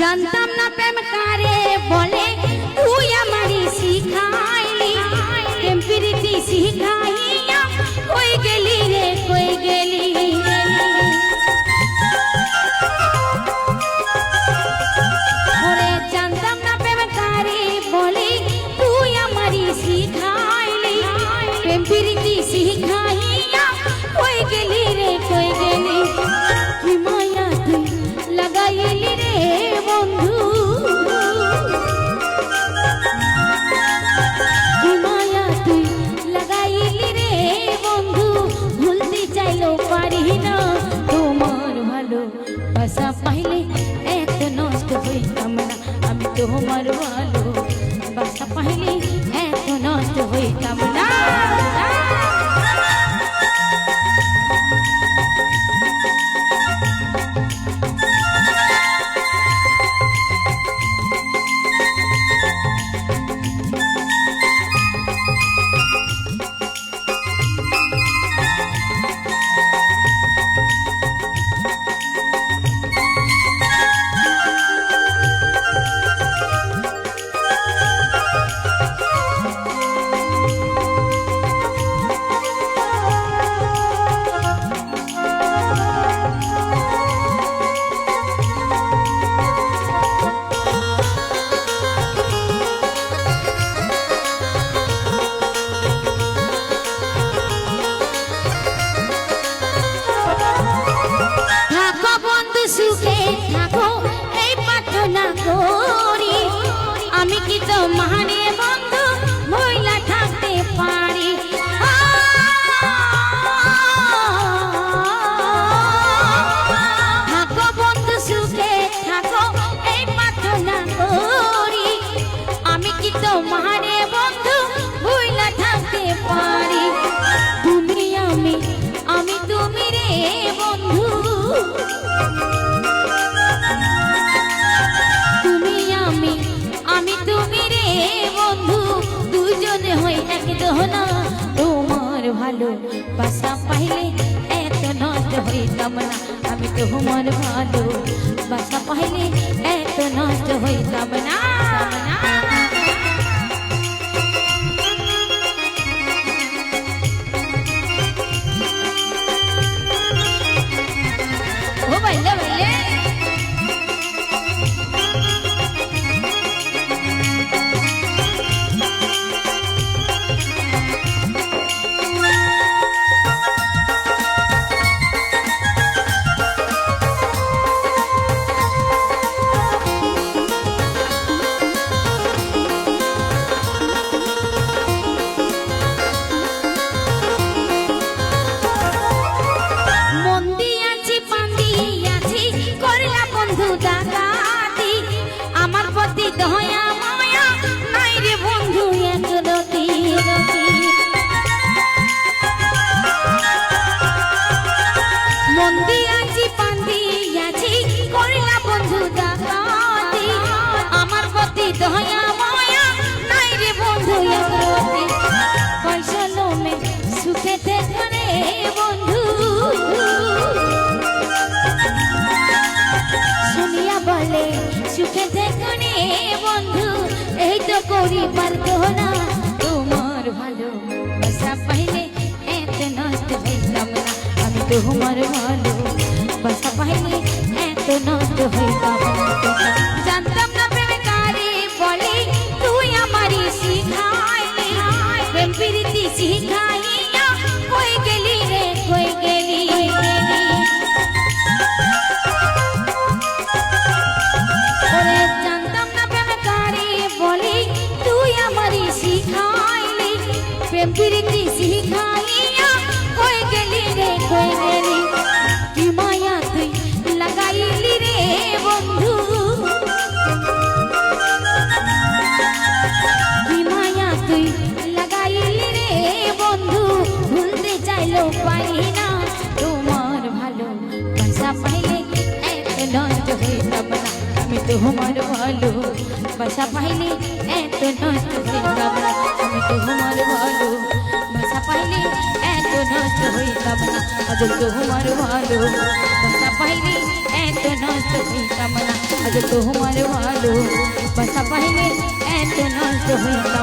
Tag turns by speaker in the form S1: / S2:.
S1: জানতাম না প্রেম কারে বলে, তুই আমারই শিখাইলি। প্রেম প্রীতি শিখাইয়া কই গেলি রে, কই গেলি। ওরে জানতাম না প্রেম কারে বলে, তুই আমারই শিখাইলি। প্রেম প্রীতি শিখাইয়া কই গেলি রে, কই গেলি। কি মায়া তুই লাগাইলি রে বন্ধু, কি মায়া তুই লাগাইলি রে বন্ধু। ভুলতে চাইলেও পারি না তোমার ভালো বাসা পাইলে এত নষ্ট হইতাম না। আমি তোমার ভালো বাসা পাইলে এত নষ্ট হইতাম না। সুখে থাকো এই প্রার্থনা করি, আমি কি তোমারে বন্ধু ভুইলা থাকতে পারি। থাকো বন্ধু সুখে থাকো এই প্রার্থনা করি, আমি কি তোমারে বন্ধু ভুইলা থাকতে পারি। তুমি আমি তুমি রে বন্ধু, আমি তুমি রে বন্ধু। দুজনে হই এক দোহনা, তোমার ভালো বাসা পাইলে এত নষ্ট হইতাম না। আমি তোমার ভালো বাসা পাইলে এত নষ্ট হইতাম না। ও বাইলে বাইলে দয়া মায়া নাই রে বন্ধু এক রতি রতি। মন দিয়াছি পান দিয়াছি করিলা বন্ধু ডাকাতি, আমার প্রতি দয়া মায়া নাই রে বন্ধু এক রতি। পয়সা লোমে সুখে থেকো রে বন্ধু, শুনিয়া বলে সুখে থেকো রে বন্ধু। এই তো করি পারতো না তোমার ভালো বাসা পাইলে এত নষ্ট হইতাম না। আমি তোমার ভালো বাসা পাইলে এত নষ্ট হইতাম না। জানতাম না প্রেম কারে বলে, তুই আমারই শিখাইলি। প্রেম প্রীতি শিখাইয়া কই গেলি রে, কই গেলি। প্রেম প্রীতি শিখাইয়া কই গেলি রে, কই গেলি। কি মায়া তুই লাগাইলি রে বন্ধু, কি মায়া তুই লাগাইলি রে বন্ধু। ভুলতে চাইলেও পারি না তোমার ভালো বাসা পাইলে এত নষ্ট হইতাম না। আমি তোমার ভালো বাসা পাইলে এত নষ্ট হইতাম না। আমি তোমার ভালো বাসা পাইলে এত নষ্ট হইতাম না। আজ তোমার ভালো বাসা পাইলে এত নষ্ট হইতাম না আজ তোমার ভালো বাসা পাইলে এত নষ্ট হইতাম